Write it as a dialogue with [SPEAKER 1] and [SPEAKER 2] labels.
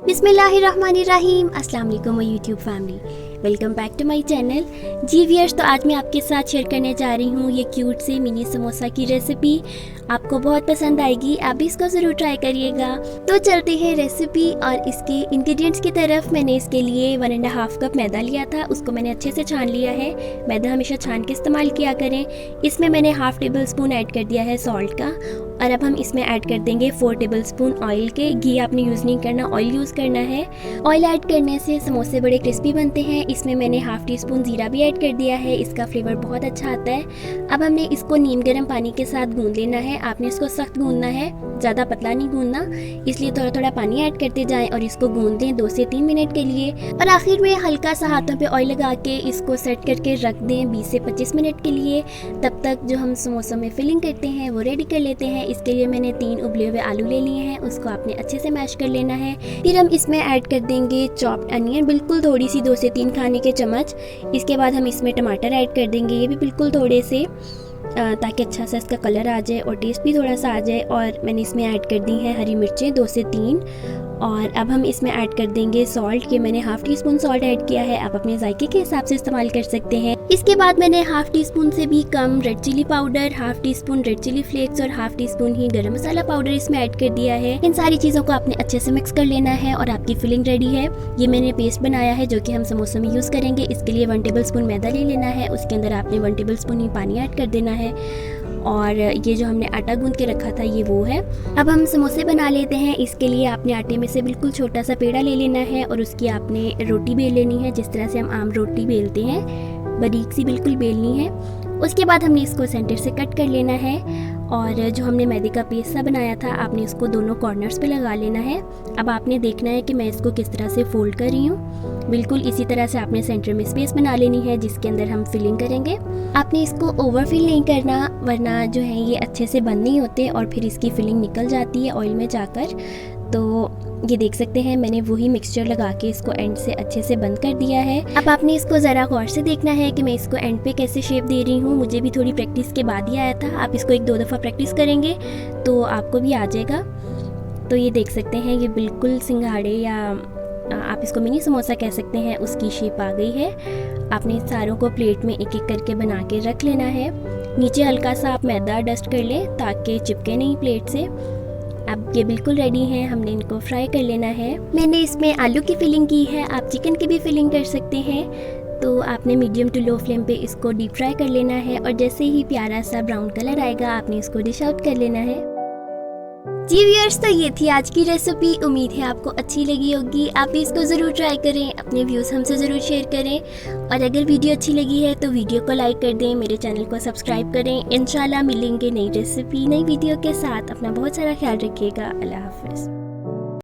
[SPEAKER 1] बिस्मिल्लाहिर्रहमानिर्रहीम। अस्सलाम वालेकुम YouTube family, welcome back to my channel. जी व्यूअर्स, तो आज मैं आपके साथ शेयर करने जा रही हूँ ये क्यूट से मिनी समोसा की रेसिपी। आपको बहुत पसंद आएगी, आप भी इसको ज़रूर ट्राई करिएगा। तो चलते हैं रेसिपी और इसके इंग्रेडिएंट्स की तरफ। मैंने इसके लिए 1.5 कप मैदा लिया था, उसको मैंने अच्छे से छान लिया है। मैदा हमेशा छान के इस्तेमाल किया करें। इसमें मैंने 1/2 टेबल स्पून ऐड कर दिया है सॉल्ट का, और अब हम इसमें ऐड कर देंगे 4 टेबल स्पून ऑयल के। घी आपने यूज़ नहीं करना, ऑयल यूज़ करना है। ऑयल ऐड करने से समोसे बड़े क्रिस्पी बनते हैं। इसमें मैंने 1/2 टीस्पून ज़ीरा भी ऐड कर दिया है, इसका फ्लेवर बहुत अच्छा आता है। अब हमने इसको नीम गर्म पानी के साथ गूंद लेना है। आपने इसको सख्त गूंदना है, ज़्यादा पतला नहीं गूंदना, इसलिए थोड़ा थोड़ा पानी ऐड करते जाएं और इसको गूंद दें 2 से 3 मिनट के लिए। और आखिर में हल्का सा हाथों पे ऑयल लगा के इसको सेट करके रख दें 20 से 25 मिनट के लिए। तब तक जो हम समोसों में फिलिंग करते हैं वो रेडी कर लेते हैं। इसके लिए मैंने 3 उबले हुए आलू ले लिए हैं, उसको आपने अच्छे से मैश कर लेना है। फिर हम इसमें ऐड कर देंगे चॉप्ड अनियन, बिल्कुल थोड़ी सी, 2 से 3 खाने के चम्मच। इसके बाद हम इसमें टमाटर ऐड कर देंगे, ये भी बिल्कुल थोड़े से, ताकि अच्छा सा इसका कलर आ जाए और टेस्ट भी थोड़ा सा आ जाए। और मैंने इसमें ऐड कर दी हैं हरी मिर्चें 2 से 3। और अब हम इसमें ऐड कर देंगे सॉल्ट, कि मैंने 1/2 टीस्पून सॉल्ट ऐड किया है, आप अपने जायके के हिसाब से इस्तेमाल कर सकते हैं। इसके बाद मैंने 1/2 टीस्पून से भी कम red chilli powder, 1/2 teaspoon red chilli flakes और 1/2 टीस्पून ही गरम मसाला पाउडर इसमें ऐड कर दिया है। इन सारी चीज़ों को आपने अच्छे से मिक्स कर लेना है और आपकी फिलिंग रेडी है। ये मैंने पेस्ट बनाया है जो कि हम समोसों में यूज़ करेंगे। इसके लिए 1 टेबल स्पून मैदा ले लेना है, उसके अंदर आपने 1 टेबल स्पून ही पानी ऐड कर देना है। और ये जो हमने आटा गूंद के रखा था ये वो है। अब हम समोसे बना लेते हैं। इसके लिए आपने आटे में से बिल्कुल छोटा सा पेड़ा ले लेना है और उसकी आपने रोटी बेल लेनी है, जिस तरह से हम आम रोटी बेलते हैं, बारीक सी बिल्कुल बेलनी है। उसके बाद हमने इसको सेंटर से कट कर लेना है। और जो हमने मैदे का पेस्ट सा बनाया था, आपने इसको दोनों कॉर्नर्स पे लगा लेना है। अब आपने देखना है कि मैं इसको किस तरह से फोल्ड कर रही हूँ। बिल्कुल इसी तरह से आपने सेंटर में स्पेस बना लेनी है जिसके अंदर हम फिलिंग करेंगे। आपने इसको ओवरफिल नहीं करना, वरना जो है ये अच्छे से बंद नहीं होते और फिर इसकी फिलिंग निकल जाती है ऑयल में जाकर। तो ये देख सकते हैं, मैंने वही मिक्सचर लगा के इसको एंड से अच्छे से बंद कर दिया है। अब आपने इसको ज़रा गौर से देखना है कि मैं इसको एंड पे कैसे शेप दे रही हूँ। मुझे भी थोड़ी प्रैक्टिस के बाद ही आया था। आप इसको 1-2 दफ़ा प्रैक्टिस करेंगे तो आपको भी आ जाएगा। तो ये देख सकते हैं, ये बिल्कुल सिंघाड़े या आप इसको मिनी समोसा कह सकते हैं, उसकी शेप आ गई है। आपने सारों को प्लेट में एक एक करके बना के रख लेना है। नीचे हल्का सा आप मैदा डस्ट कर लें ताकि चिपके नहीं प्लेट से। अब ये बिल्कुल रेडी हैं, हमने इनको फ्राई कर लेना है। मैंने इसमें आलू की फिलिंग की है, आप चिकन की भी फिलिंग कर सकते हैं। तो आपने मीडियम टू लो फ्लेम पे इसको डीप फ्राई कर लेना है और जैसे ही प्यारा सा ब्राउन कलर आएगा आपने इसको डिश आउट कर लेना है। जी व्यूअर्स, तो ये थी आज की रेसिपी। उम्मीद है आपको अच्छी लगी होगी। आप भी इसको ज़रूर ट्राई करें, अपने व्यूज़ हमसे ज़रूर शेयर करें। और अगर वीडियो अच्छी लगी है तो वीडियो को लाइक कर दें, मेरे चैनल को सब्सक्राइब करें। इंशाल्लाह मिलेंगे नई रेसिपी, नई वीडियो के साथ। अपना बहुत सारा ख्याल रखिएगा। अल्लाह हाफ़िज़।